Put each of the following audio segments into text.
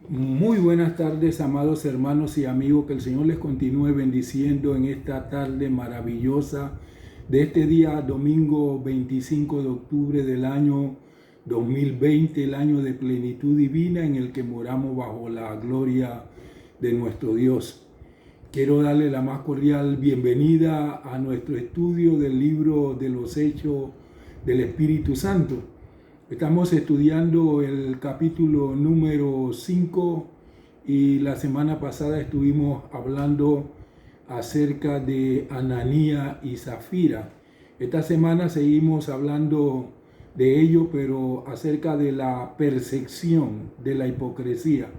Muy buenas tardes, amados hermanos y amigos. Que el Señor les continúe bendiciendo en esta tarde maravillosa de este día, domingo 25 de octubre del año 2020, el año de plenitud divina en el que moramos bajo la gloria de nuestro Dios. Quiero darle la más cordial bienvenida a nuestro estudio del libro de los Hechos del Espíritu Santo. Estamos estudiando el capítulo número 5 y la semana pasada estuvimos hablando acerca de Ananías y Zafira. Esta semana seguimos hablando de ello, pero acerca de la percepción de la hipocresía,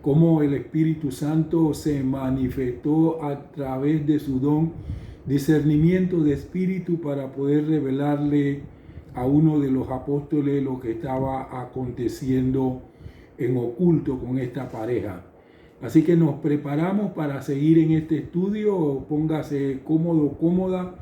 cómo el Espíritu Santo se manifestó a través de su don, discernimiento de espíritu, para poder revelarle a uno de los apóstoles lo que estaba aconteciendo en oculto con esta pareja. Así que nos preparamos para seguir en este estudio. Póngase cómodo, cómoda,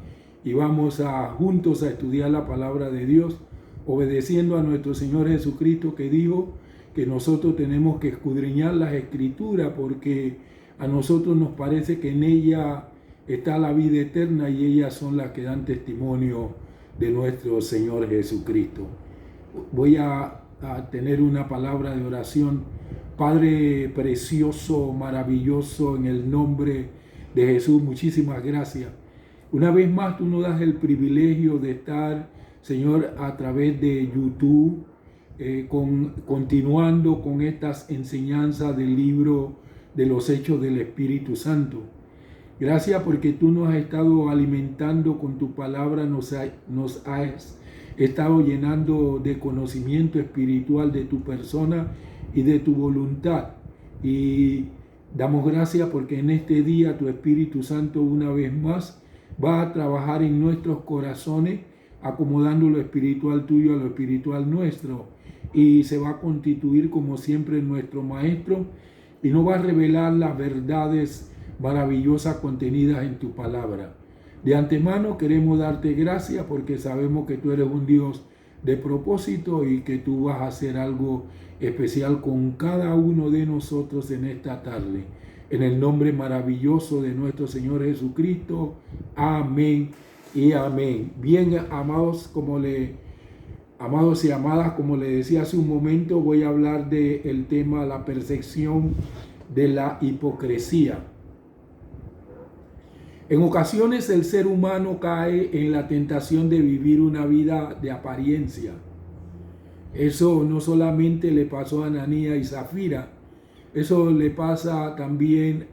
y vamos juntos a estudiar la palabra de Dios, obedeciendo a nuestro Señor Jesucristo, que dijo que nosotros tenemos que escudriñar las Escrituras, porque a nosotros nos parece que en ella está la vida eterna y ellas son las que dan testimonio de nuestro Señor Jesucristo. Voy a tener una palabra de oración. Padre precioso, maravilloso, en el nombre de Jesús, muchísimas gracias. Una vez más tú nos das el privilegio de estar, Señor, a través de YouTube, continuando con estas enseñanzas del libro de los Hechos del Espíritu Santo. Gracias porque tú nos has estado alimentando con tu palabra, nos has estado llenando de conocimiento espiritual de tu persona y de tu voluntad. Y damos gracias porque en este día tu Espíritu Santo una vez más va a trabajar en nuestros corazones, acomodando lo espiritual tuyo a lo espiritual nuestro. Y se va a constituir como siempre nuestro Maestro y nos va a revelar las verdades maravillosas contenidas en tu palabra. De antemano queremos darte gracias porque sabemos que tú eres un Dios de propósito y que tú vas a hacer algo especial con cada uno de nosotros en esta tarde. En el nombre maravilloso de nuestro Señor Jesucristo. Amén y amén. Bien, amados y amadas, como le decía hace un momento, voy a hablar del tema la percepción de la hipocresía. En ocasiones el ser humano cae en la tentación de vivir una vida de apariencia. Eso no solamente le pasó a Ananías y Zafira, eso le pasa también,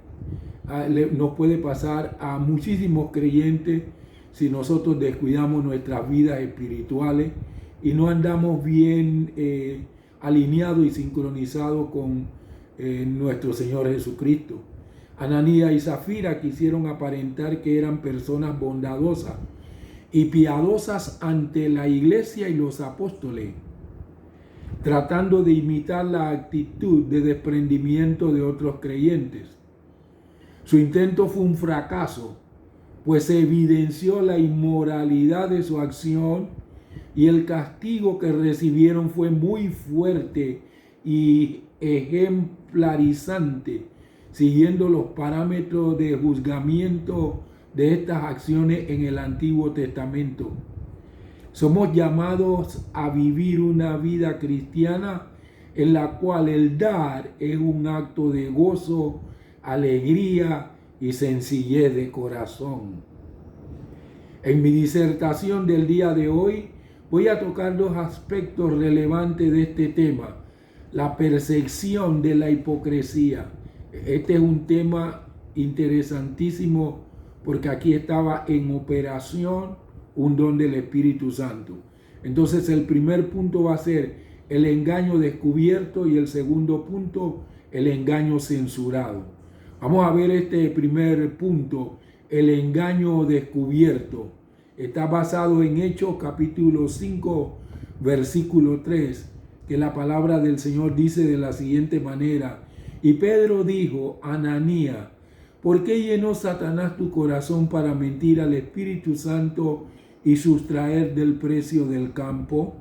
nos puede pasar a muchísimos creyentes si nosotros descuidamos nuestras vidas espirituales y no andamos bien alineados y sincronizados con nuestro Señor Jesucristo. Ananías y Zafira quisieron aparentar que eran personas bondadosas y piadosas ante la iglesia y los apóstoles, tratando de imitar la actitud de desprendimiento de otros creyentes. Su intento fue un fracaso, pues se evidenció la inmoralidad de su acción y el castigo que recibieron fue muy fuerte y ejemplarizante, siguiendo los parámetros de juzgamiento de estas acciones en el Antiguo Testamento. Somos llamados a vivir una vida cristiana en la cual el dar es un acto de gozo, alegría y sencillez de corazón. En mi disertación del día de hoy voy a tocar dos aspectos relevantes de este tema: la percepción de la hipocresía. Este es un tema interesantísimo porque aquí estaba en operación un don del Espíritu Santo. Entonces el primer punto va a ser el engaño descubierto y el segundo punto, el engaño censurado. Vamos a ver este primer punto, el engaño descubierto. Está basado en Hechos capítulo 5, versículo 3, que la palabra del Señor dice de la siguiente manera: y Pedro dijo: Ananías, ¿por qué llenó Satanás tu corazón para mentir al Espíritu Santo y sustraer del precio del campo?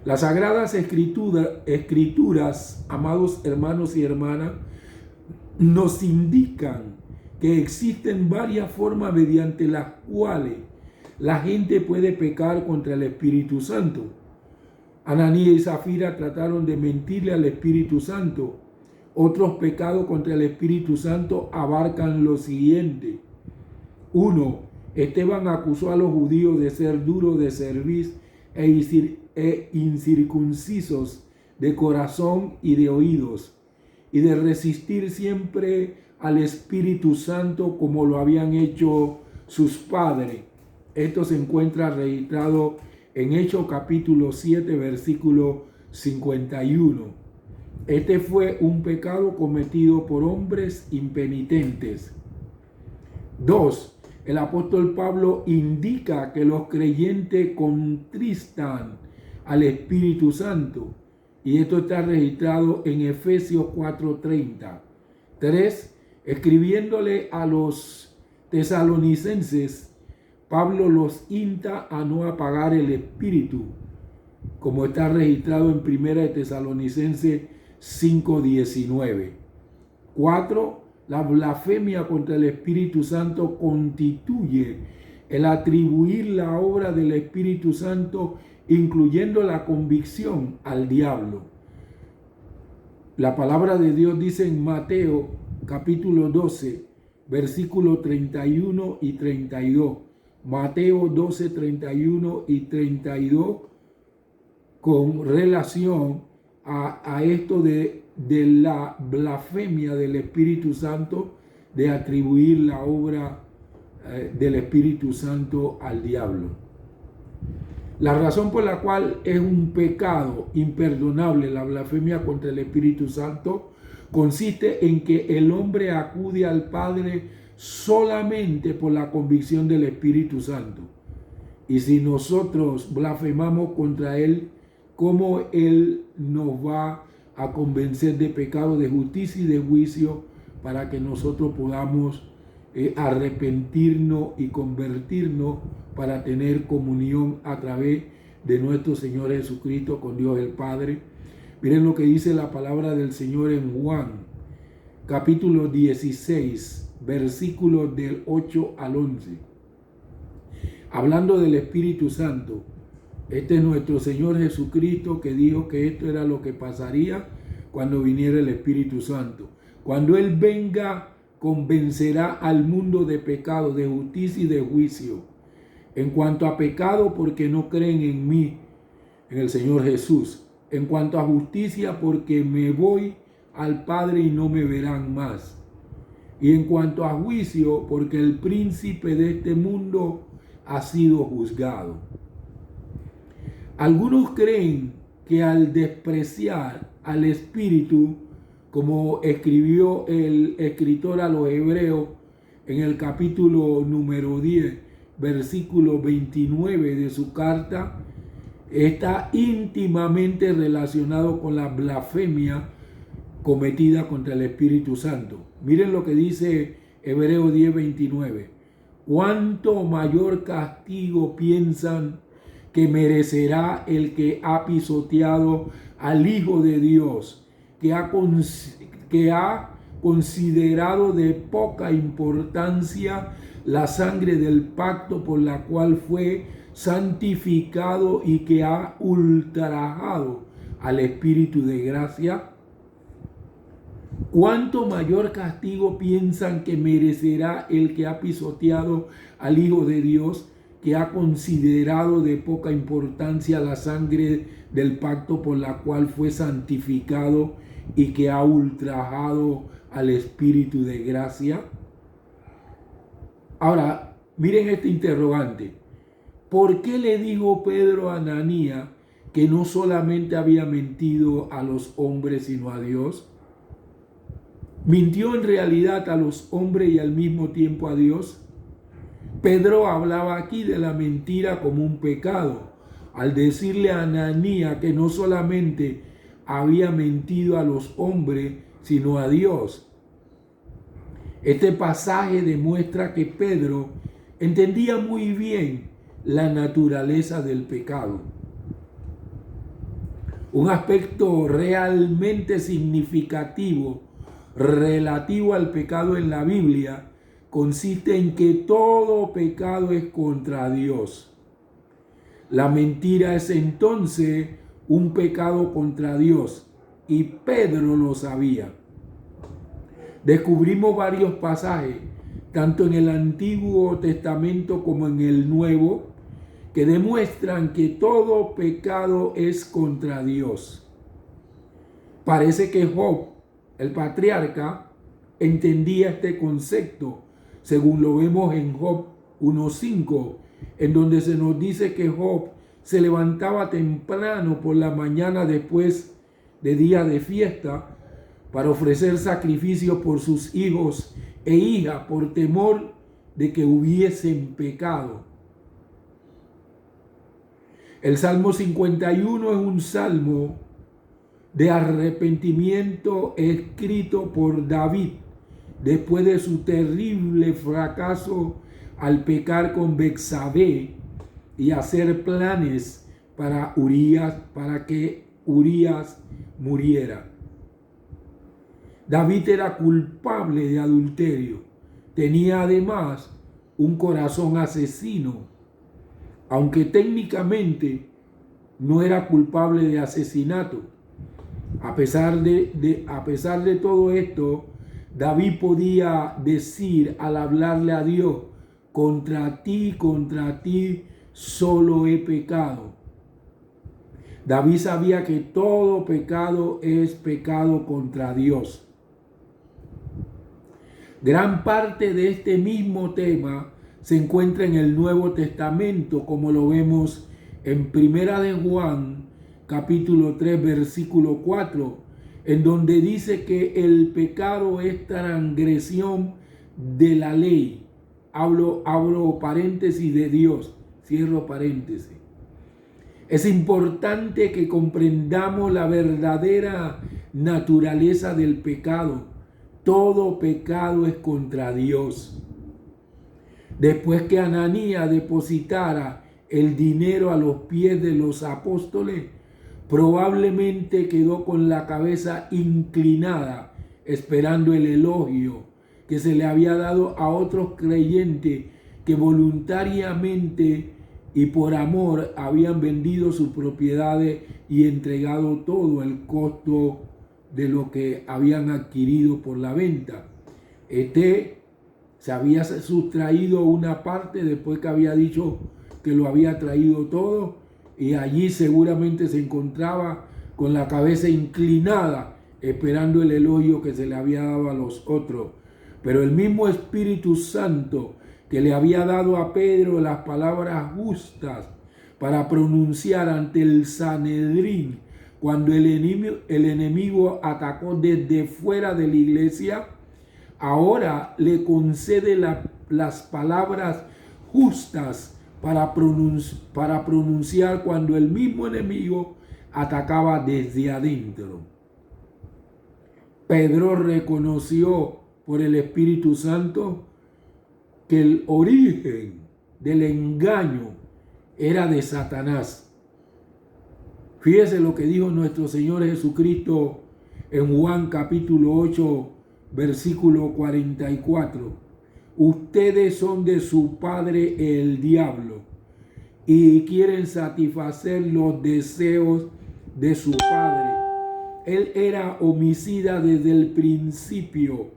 Las Sagradas Escrituras, amados hermanos y hermanas, nos indican que existen varias formas mediante las cuales la gente puede pecar contra el Espíritu Santo. Ananías y Zafira trataron de mentirle al Espíritu Santo. Otros pecados contra el Espíritu Santo abarcan lo siguiente. 1. Esteban acusó a los judíos de ser duros de cerviz e incircuncisos de corazón y de oídos, y de resistir siempre al Espíritu Santo como lo habían hecho sus padres. Esto se encuentra registrado en Hechos capítulo 7, versículo 51. Este fue un pecado cometido por hombres impenitentes. 2. El apóstol Pablo indica que los creyentes contristan al Espíritu Santo, y esto está registrado en Efesios 4:30. 3. Escribiéndole a los tesalonicenses, Pablo los insta a no apagar el espíritu, como está registrado en 1 Tesalonicenses 5:19. 4. La blasfemia contra el Espíritu Santo constituye el atribuir la obra del Espíritu Santo, incluyendo la convicción, al diablo. La palabra de Dios dice en Mateo capítulo 12, versículos 31 y 32. Mateo 12, 31 y 32, con relación a esto de la blasfemia del Espíritu Santo, de atribuir la obra del Espíritu Santo al diablo. La razón por la cual es un pecado imperdonable la blasfemia contra el Espíritu Santo consiste en que el hombre acude al Padre solamente por la convicción del Espíritu Santo. Y si nosotros blasfemamos contra Él, ¿cómo Él nos va a convencer de pecado, de justicia y de juicio para que nosotros podamos arrepentirnos y convertirnos para tener comunión a través de nuestro Señor Jesucristo con Dios el Padre? Miren lo que dice la palabra del Señor en Juan, capítulo 16, versículos del 8 al 11. Hablando del Espíritu Santo, este es nuestro Señor Jesucristo que dijo que esto era lo que pasaría cuando viniera el Espíritu Santo. Cuando Él venga, convencerá al mundo de pecado, de justicia y de juicio. En cuanto a pecado, porque no creen en mí, en el Señor Jesús. En cuanto a justicia, porque me voy al Padre y no me verán más. Y en cuanto a juicio, porque el príncipe de este mundo ha sido juzgado. Algunos creen que al despreciar al Espíritu, como escribió el escritor a los Hebreos en el capítulo número 10, versículo 29 de su carta, está íntimamente relacionado con la blasfemia cometida contra el Espíritu Santo. Miren lo que dice Hebreos 10, 29. ¿Cuánto mayor castigo piensan que merecerá el que ha pisoteado al Hijo de Dios, que ha considerado de poca importancia la sangre del pacto por la cual fue santificado y que ha ultrajado al Espíritu de gracia? ¿Cuánto mayor castigo piensan que merecerá el que ha pisoteado al Hijo de Dios, que ha considerado de poca importancia la sangre del pacto por la cual fue santificado y que ha ultrajado al Espíritu de gracia? Ahora, miren este interrogante. ¿Por qué le dijo Pedro a Ananías que no solamente había mentido a los hombres, sino a Dios? ¿Mintió en realidad a los hombres y al mismo tiempo a Dios? Pedro hablaba aquí de la mentira como un pecado, al decirle a Ananías que no solamente había mentido a los hombres, sino a Dios. Este pasaje demuestra que Pedro entendía muy bien la naturaleza del pecado. Un aspecto realmente significativo relativo al pecado en la Biblia consiste en que todo pecado es contra Dios. La mentira es entonces un pecado contra Dios, y Pedro lo sabía. Descubrimos varios pasajes, tanto en el Antiguo Testamento como en el Nuevo, que demuestran que todo pecado es contra Dios. Parece que Job, el patriarca, entendía este concepto, según lo vemos en Job 1:5, en donde se nos dice que Job se levantaba temprano por la mañana después de día de fiesta para ofrecer sacrificios por sus hijos e hijas por temor de que hubiesen pecado. El Salmo 51 es un salmo de arrepentimiento escrito por David después de su terrible fracaso al pecar con Betsabé y hacer planes para que Urías muriera. David era culpable de adulterio. Tenía además un corazón asesino, aunque técnicamente no era culpable de asesinato. A pesar de todo esto, David podía decir al hablarle a Dios: contra ti solo he pecado. David sabía que todo pecado es pecado contra Dios. Gran parte de este mismo tema se encuentra en el Nuevo Testamento, como lo vemos en Primera de Juan, capítulo 3, versículo 4, en donde dice que el pecado es transgresión de la ley. Abro paréntesis, de Dios, cierro paréntesis. Es importante que comprendamos la verdadera naturaleza del pecado. Todo pecado es contra Dios. Después que Ananías depositara el dinero a los pies de los apóstoles, probablemente quedó con la cabeza inclinada, esperando el elogio que se le había dado a otros creyentes que voluntariamente y por amor habían vendido sus propiedades y entregado todo el costo de lo que habían adquirido por la venta. Se había sustraído una parte después que había dicho que lo había traído todo, y allí seguramente se encontraba con la cabeza inclinada esperando el elogio que se le había dado a los otros. Pero el mismo Espíritu Santo que le había dado a Pedro las palabras justas para pronunciar ante el Sanedrín cuando el enemigo atacó desde fuera de la iglesia, ahora le concede las palabras justas para pronunciar cuando el mismo enemigo atacaba desde adentro. Pedro reconoció por el Espíritu Santo que el origen del engaño era de Satanás. Fíjese lo que dijo nuestro Señor Jesucristo en Juan capítulo 8, versículo 44. Ustedes son de su padre el diablo y quieren satisfacer los deseos de su padre. Él era homicida desde el principio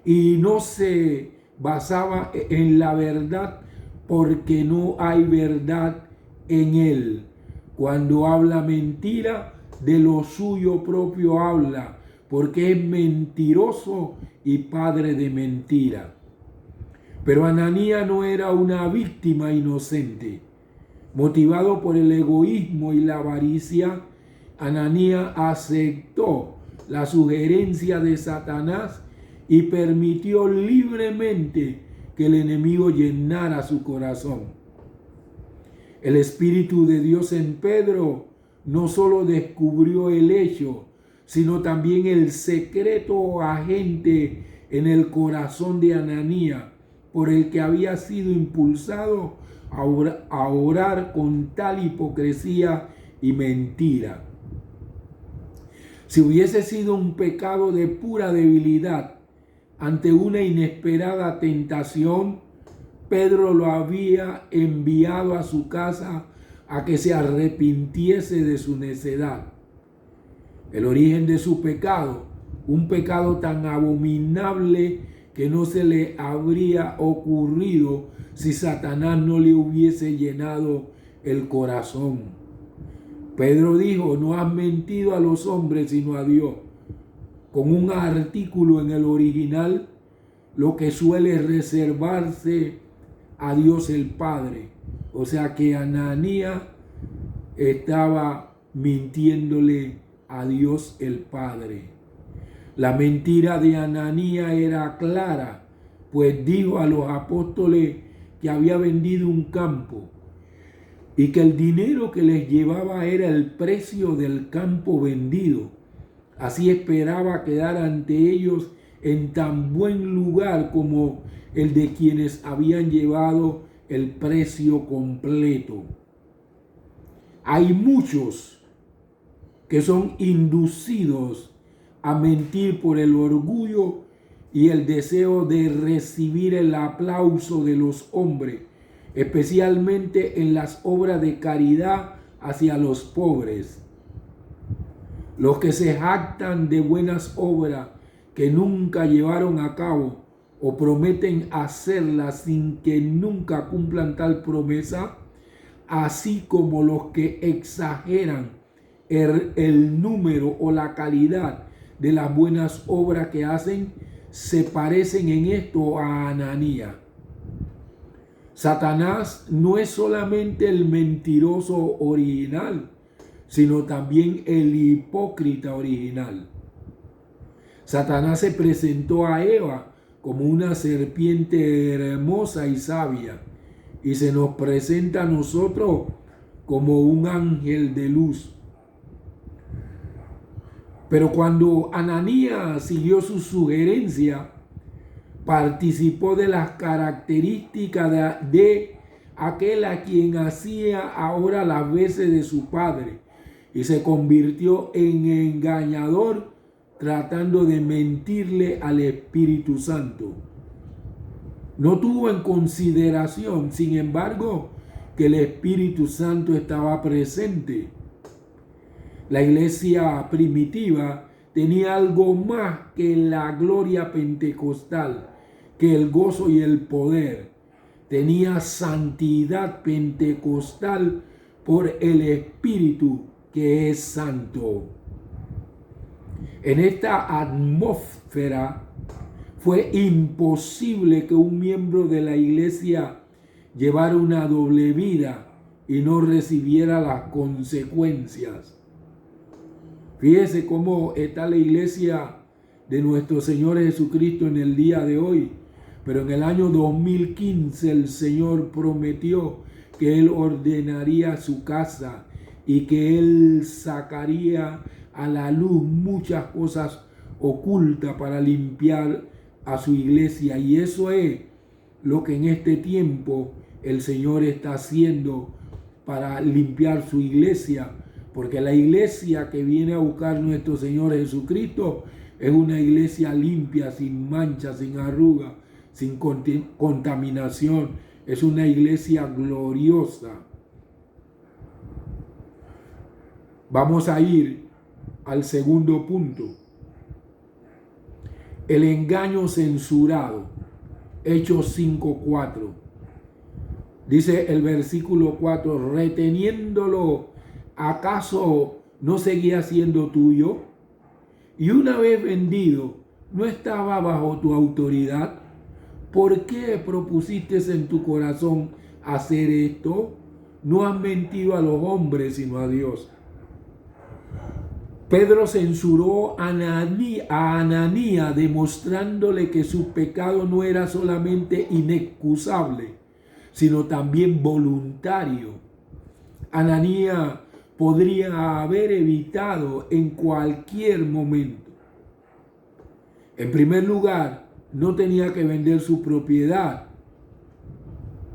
y no se basaba en la verdad porque no hay verdad en él. Cuando habla mentira, de lo suyo propio habla, porque es mentiroso y padre de mentira. Pero Ananías no era una víctima inocente. Motivado por el egoísmo y la avaricia, Ananías aceptó la sugerencia de Satanás y permitió libremente que el enemigo llenara su corazón. El Espíritu de Dios en Pedro no solo descubrió el hecho, sino también el secreto agente en el corazón de Ananías, por el que había sido impulsado a orar con tal hipocresía y mentira. Si hubiese sido un pecado de pura debilidad ante una inesperada tentación, Pedro lo había enviado a su casa a que se arrepintiese de su necedad. El origen de su pecado, un pecado tan abominable que no se le habría ocurrido si Satanás no le hubiese llenado el corazón. Pedro dijo: no has mentido a los hombres sino a Dios, con un artículo en el original, lo que suele reservarse a Dios el Padre. O sea que Ananías estaba mintiéndole a Dios el Padre. La mentira de Ananías era clara, pues dijo a los apóstoles que había vendido un campo y que el dinero que les llevaba era el precio del campo vendido. Así esperaba quedar ante ellos en tan buen lugar como el de quienes habían llevado el precio completo. Hay muchos que son inducidos a mentir por el orgullo y el deseo de recibir el aplauso de los hombres, especialmente en las obras de caridad hacia los pobres. Los que se jactan de buenas obras que nunca llevaron a cabo o prometen hacerlas sin que nunca cumplan tal promesa, así como los que exageran el número o la calidad de las buenas obras que hacen, se parecen en esto a Ananías. Satanás no es solamente el mentiroso original, sino también el hipócrita original. Satanás se presentó a Eva como una serpiente hermosa y sabia, y se nos presenta a nosotros como un ángel de luz. Pero cuando Ananías siguió su sugerencia, participó de las características de aquel a quien hacía ahora las veces de su padre, y se convirtió en engañador, tratando de mentirle al Espíritu Santo. No tuvo en consideración, sin embargo, que el Espíritu Santo estaba presente. La iglesia primitiva tenía algo más que la gloria pentecostal, que el gozo y el poder. Tenía santidad pentecostal por el Espíritu que es santo. En esta atmósfera fue imposible que un miembro de la iglesia llevara una doble vida y no recibiera las consecuencias. Fíjese cómo está la iglesia de nuestro Señor Jesucristo en el día de hoy. Pero en el año 2015 el Señor prometió que Él ordenaría su casa y que Él sacaría a la luz muchas cosas ocultas para limpiar a su iglesia. Y eso es lo que en este tiempo el Señor está haciendo para limpiar su iglesia. Porque la iglesia que viene a buscar nuestro Señor Jesucristo es una iglesia limpia, sin mancha, sin arruga, sin contaminación. Es una iglesia gloriosa. Vamos a ir al segundo punto. El engaño censurado. Hechos 5:4. Dice el versículo 4, reteniéndolo, ¿acaso no seguía siendo tuyo? Y una vez vendido, ¿no estaba bajo tu autoridad? ¿Por qué propusiste en tu corazón hacer esto? No has mentido a los hombres, sino a Dios. Pedro censuró a Ananías, demostrándole que su pecado no era solamente inexcusable, sino también voluntario. Ananías podría haber evitado en cualquier momento. En primer lugar, no tenía que vender su propiedad.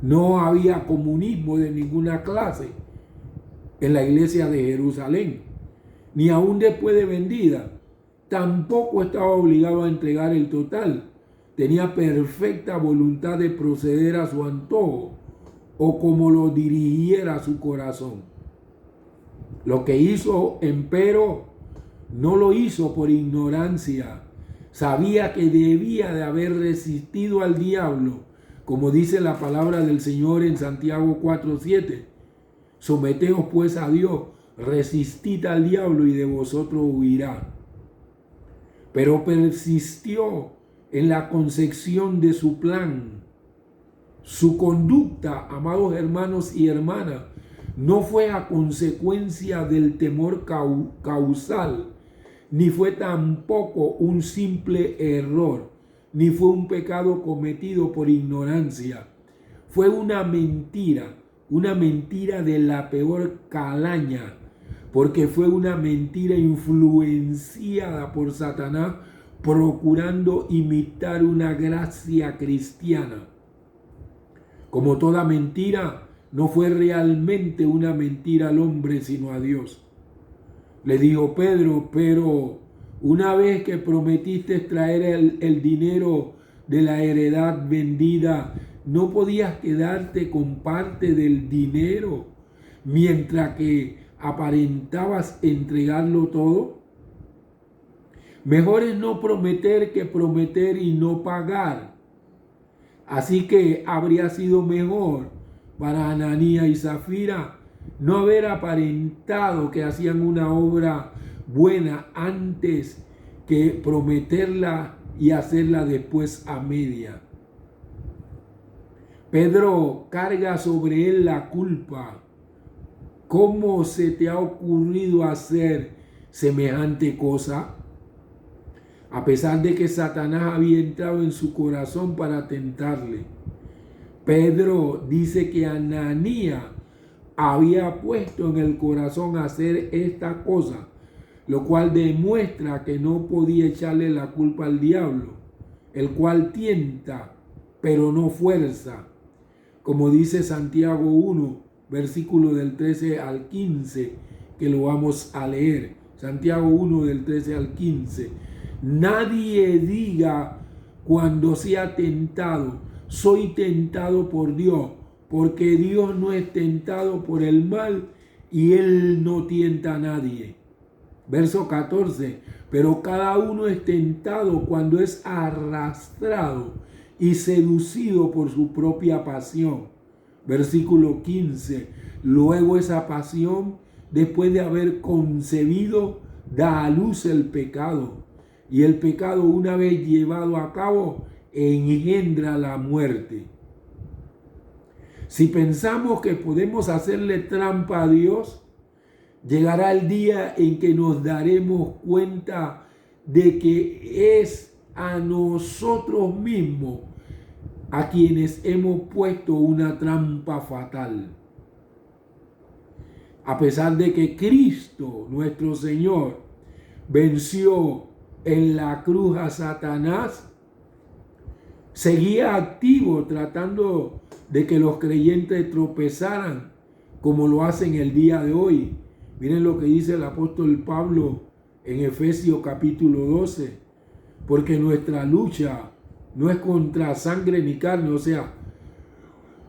No había comunismo de ninguna clase en la iglesia de Jerusalén. ni aún después de vendida. Tampoco estaba obligado a entregar el total. Tenía perfecta voluntad de proceder a su antojo o como lo dirigiera su corazón. Lo que hizo, empero, no lo hizo por ignorancia. Sabía que debía de haber resistido al diablo, como dice la palabra del Señor en Santiago 4:7. Someteos pues a Dios, resistid al diablo y de vosotros huirá. Pero persistió en la concepción de su plan. Su conducta, amados hermanos y hermanas, no fue a consecuencia del temor causal, ni fue tampoco un simple error, ni fue un pecado cometido por ignorancia. Fue una mentira de la peor calaña, porque fue una mentira influenciada por Satanás, procurando imitar una gracia cristiana. Como toda mentira, no fue realmente una mentira al hombre, sino a Dios. Le dijo Pedro, pero una vez que prometiste traer el dinero de la heredad vendida, ¿no podías quedarte con parte del dinero mientras que aparentabas entregarlo todo? Mejor es no prometer que prometer y no pagar. Así que habría sido mejor para Ananías y Zafira no haber aparentado que hacían una obra buena antes que prometerla y hacerla después a media. Pedro carga sobre él la culpa. ¿Cómo se te ha ocurrido hacer semejante cosa? A pesar de que Satanás había entrado en su corazón para tentarle. Pedro dice que Ananías había puesto en el corazón hacer esta cosa, lo cual demuestra que no podía echarle la culpa al diablo, el cual tienta, pero no fuerza. Como dice Santiago 1, versículo del 13 al 15, que lo vamos a leer. Santiago 1, del 13 al 15. Nadie diga cuando sea tentado, soy tentado por Dios, porque Dios no es tentado por el mal y Él no tienta a nadie. Verso 14, pero cada uno es tentado cuando es arrastrado y seducido por su propia pasión. Versículo 15, luego esa pasión, después de haber concebido, da a luz el pecado. Y el pecado, una vez llevado a cabo, engendra la muerte. Si pensamos que podemos hacerle trampa a Dios, llegará el día en que nos daremos cuenta de que es a nosotros mismos a quienes hemos puesto una trampa fatal. A pesar de que Cristo, nuestro Señor, venció en la cruz a Satanás, seguía activo tratando de que los creyentes tropezaran como lo hacen el día de hoy. Miren lo que dice el apóstol Pablo en Efesios capítulo 12, porque nuestra lucha no es contra sangre ni carne, o sea,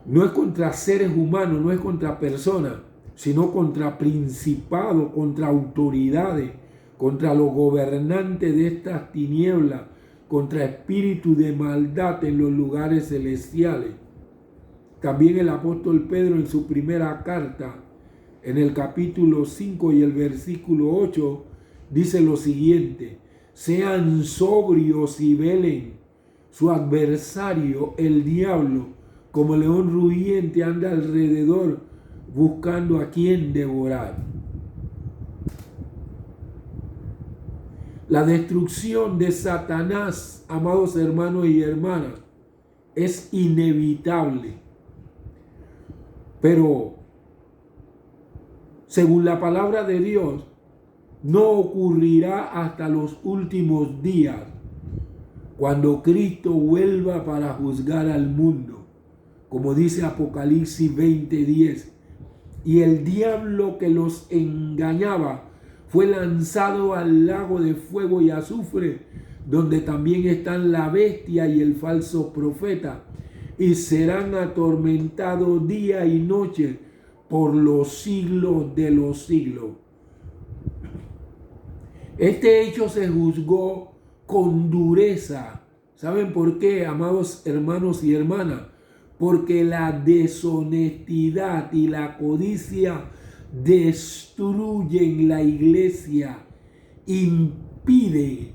no es contra seres humanos, no es contra personas, sino contra principados, contra autoridades, contra los gobernantes de estas tinieblas, contra espíritus de maldad en los lugares celestiales. También el apóstol Pedro en su primera carta, en el capítulo 5 y el versículo 8, dice lo siguiente: sean sobrios y velen. Su adversario, el diablo, como león rugiente, anda alrededor buscando a quien devorar. La destrucción de Satanás, amados hermanos y hermanas, es inevitable. Pero, según la palabra de Dios, no ocurrirá hasta los últimos días, cuando Cristo vuelva para juzgar al mundo, como dice Apocalipsis 20:10. Y el diablo que los engañaba fue lanzado al lago de fuego y azufre, donde también están la bestia y el falso profeta, y serán atormentados día y noche por los siglos de los siglos. Este hecho se juzgó con dureza. ¿Saben por qué, amados hermanos y hermanas? Porque la deshonestidad y la codicia destruyen la iglesia, impide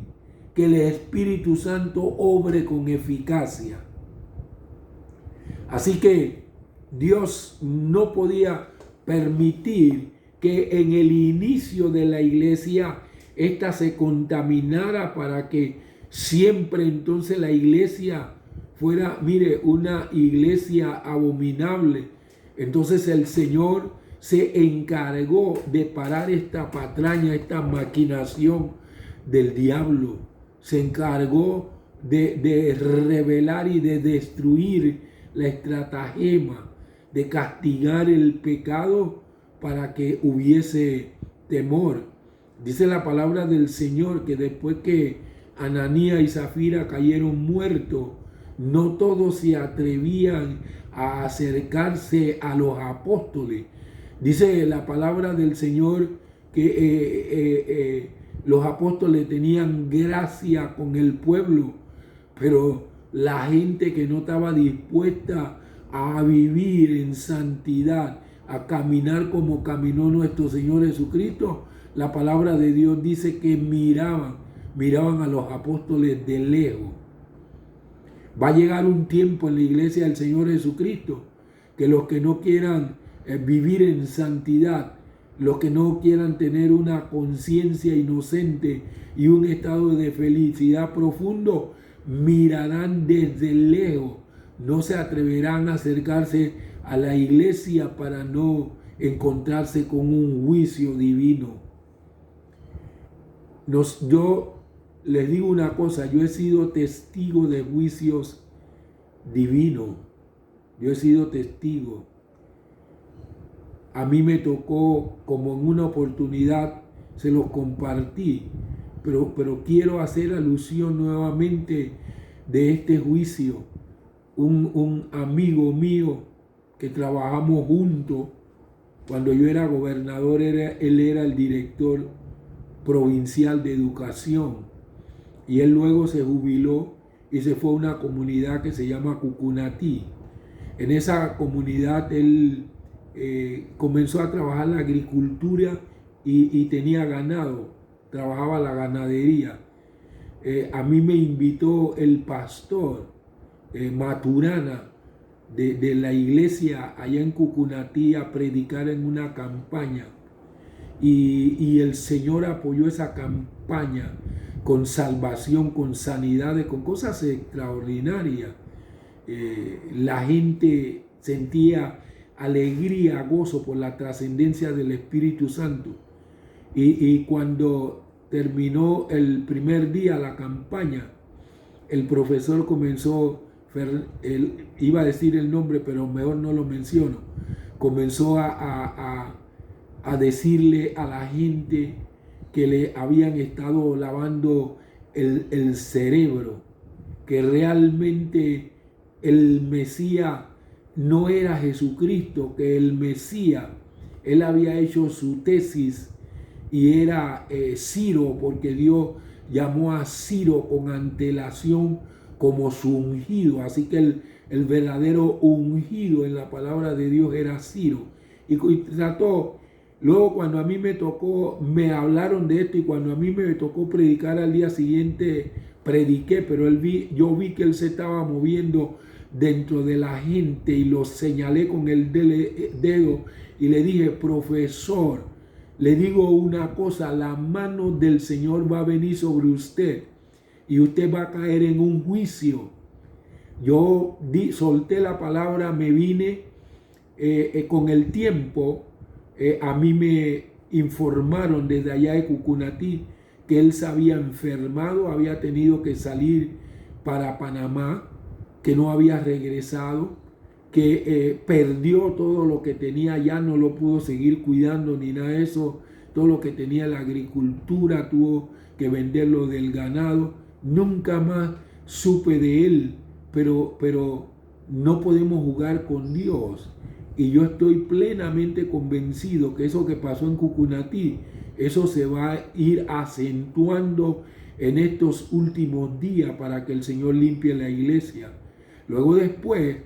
que el Espíritu Santo obre con eficacia. Así que Dios no podía permitir que en el inicio de la iglesia ésta se contaminara, para que siempre entonces la iglesia fuera, mire, una iglesia abominable. Entonces el Señor se encargó de parar esta patraña, esta maquinación del diablo. Se encargó de revelar y de destruir la estratagema, de castigar el pecado para que hubiese temor. Dice la palabra del Señor que después que Ananías y Zafira cayeron muertos, no todos se atrevían a acercarse a los apóstoles. Dice la palabra del Señor que los apóstoles tenían gracia con el pueblo, pero la gente que no estaba dispuesta a vivir en santidad, a caminar como caminó nuestro Señor Jesucristo, la palabra de Dios dice que miraban a los apóstoles de lejos. Va a llegar un tiempo en la iglesia del Señor Jesucristo que los que no quieran vivir en santidad, los que no quieran tener una conciencia inocente y un estado de felicidad profundo, mirarán desde lejos, no se atreverán a acercarse a la iglesia para no encontrarse con un juicio divino. Yo les digo una cosa, yo he sido testigo de juicios divinos. Yo he sido testigo. A mí me tocó, como en una oportunidad, se los compartí, pero quiero hacer alusión nuevamente de este juicio. Un amigo mío que trabajamos juntos, cuando yo era gobernador, él era el director provincial de educación, y él luego se jubiló y se fue a una comunidad que se llama Cucunatí. En esa comunidad él comenzó a trabajar la agricultura y tenía ganado, trabajaba la ganadería. A mí me invitó el pastor Maturana de la iglesia allá en Cucunatí a predicar en una campaña. Y el Señor apoyó esa campaña con salvación, con sanidades, con cosas extraordinarias. La gente sentía alegría, gozo por la trascendencia del Espíritu Santo. Y cuando terminó el primer día la campaña, el profesor comenzó, iba a decir el nombre, pero mejor no lo menciono, comenzó a decirle a la gente que le habían estado lavando el cerebro, que realmente el Mesías no era Jesucristo, que el Mesías, él había hecho su tesis y era Ciro, porque Dios llamó a Ciro con antelación como su ungido. Así que el verdadero ungido en la palabra de Dios era Ciro. Y trató. Luego, cuando a mí me tocó, me hablaron de esto, y cuando a mí me tocó predicar al día siguiente, prediqué, pero yo vi que él se estaba moviendo dentro de la gente y lo señalé con el dedo y le dije: profesor, le digo una cosa, la mano del Señor va a venir sobre usted y usted va a caer en un juicio. Yo solté la palabra, me vine con el tiempo. A mí me informaron desde allá de Cucunatí que él se había enfermado, había tenido que salir para Panamá, que no había regresado, que perdió todo lo que tenía, ya no lo pudo seguir cuidando ni nada de eso, todo lo que tenía la agricultura, tuvo que vender lo del ganado. Nunca más supe de él, pero no podemos jugar con Dios. Y yo estoy plenamente convencido que eso que pasó en Cucunatí, eso se va a ir acentuando en estos últimos días para que el Señor limpie la iglesia. Luego después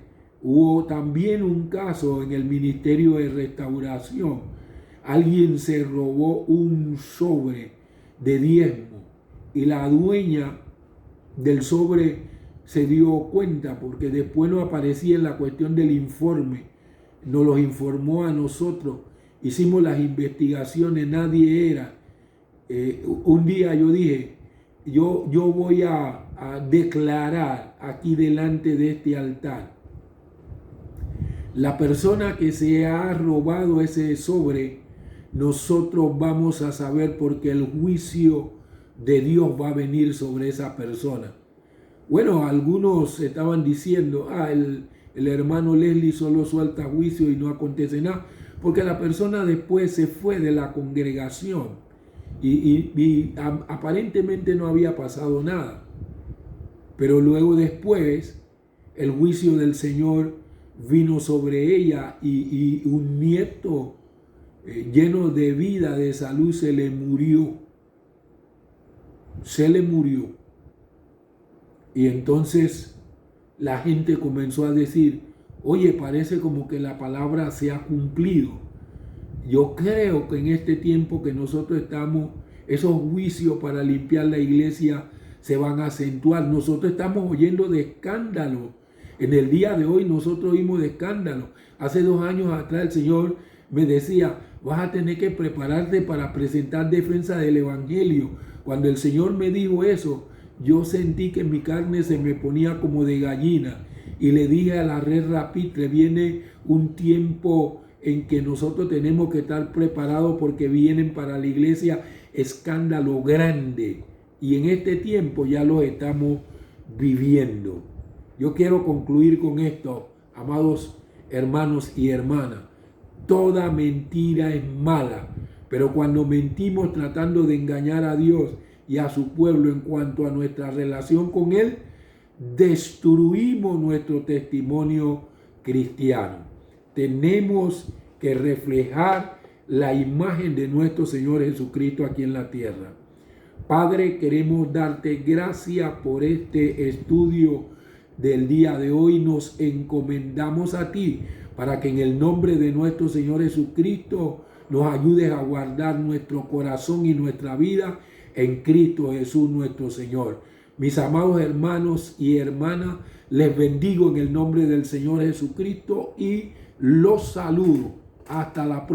hubo también un caso en el Ministerio de Restauración. Alguien se robó un sobre de diezmo y la dueña del sobre se dio cuenta, porque después no aparecía en la cuestión del informe. Nos los informó a nosotros, hicimos las investigaciones, nadie era. Un día yo dije, yo voy a declarar aquí delante de este altar, la persona que se ha robado ese sobre, nosotros vamos a saber, porque el juicio de Dios va a venir sobre esa persona. Bueno, algunos estaban diciendo, el hermano Leslie solo suelta juicio y no acontece nada, porque la persona después se fue de la congregación y aparentemente no había pasado nada. Pero luego después el juicio del Señor vino sobre ella y un nieto lleno de vida, de salud, se le murió. Se le murió. Y entonces la gente comenzó a decir, oye, parece como que la palabra se ha cumplido. Yo creo que en este tiempo que nosotros estamos, esos juicios para limpiar la iglesia se van a acentuar. Nosotros estamos oyendo de escándalo. En el día de hoy nosotros oímos de escándalo. Hace 2 años atrás el Señor me decía, vas a tener que prepararte para presentar defensa del evangelio. Cuando el Señor me dijo eso, yo sentí que mi carne se me ponía como de gallina y le dije a la red Rapitre, viene un tiempo en que nosotros tenemos que estar preparados, porque vienen para la iglesia escándalo grande, y en este tiempo ya lo estamos viviendo. Yo quiero concluir con esto, amados hermanos y hermanas. Toda mentira es mala, pero cuando mentimos tratando de engañar a Dios y a su pueblo en cuanto a nuestra relación con Él, destruimos nuestro testimonio cristiano. Tenemos que reflejar la imagen de nuestro Señor Jesucristo aquí en la tierra. Padre, queremos darte gracias por este estudio del día de hoy. Nos encomendamos a ti para que en el nombre de nuestro Señor Jesucristo nos ayudes a guardar nuestro corazón y nuestra vida en Cristo Jesús nuestro Señor. Mis amados hermanos y hermanas, les bendigo en el nombre del Señor Jesucristo y los saludo. Hasta la próxima.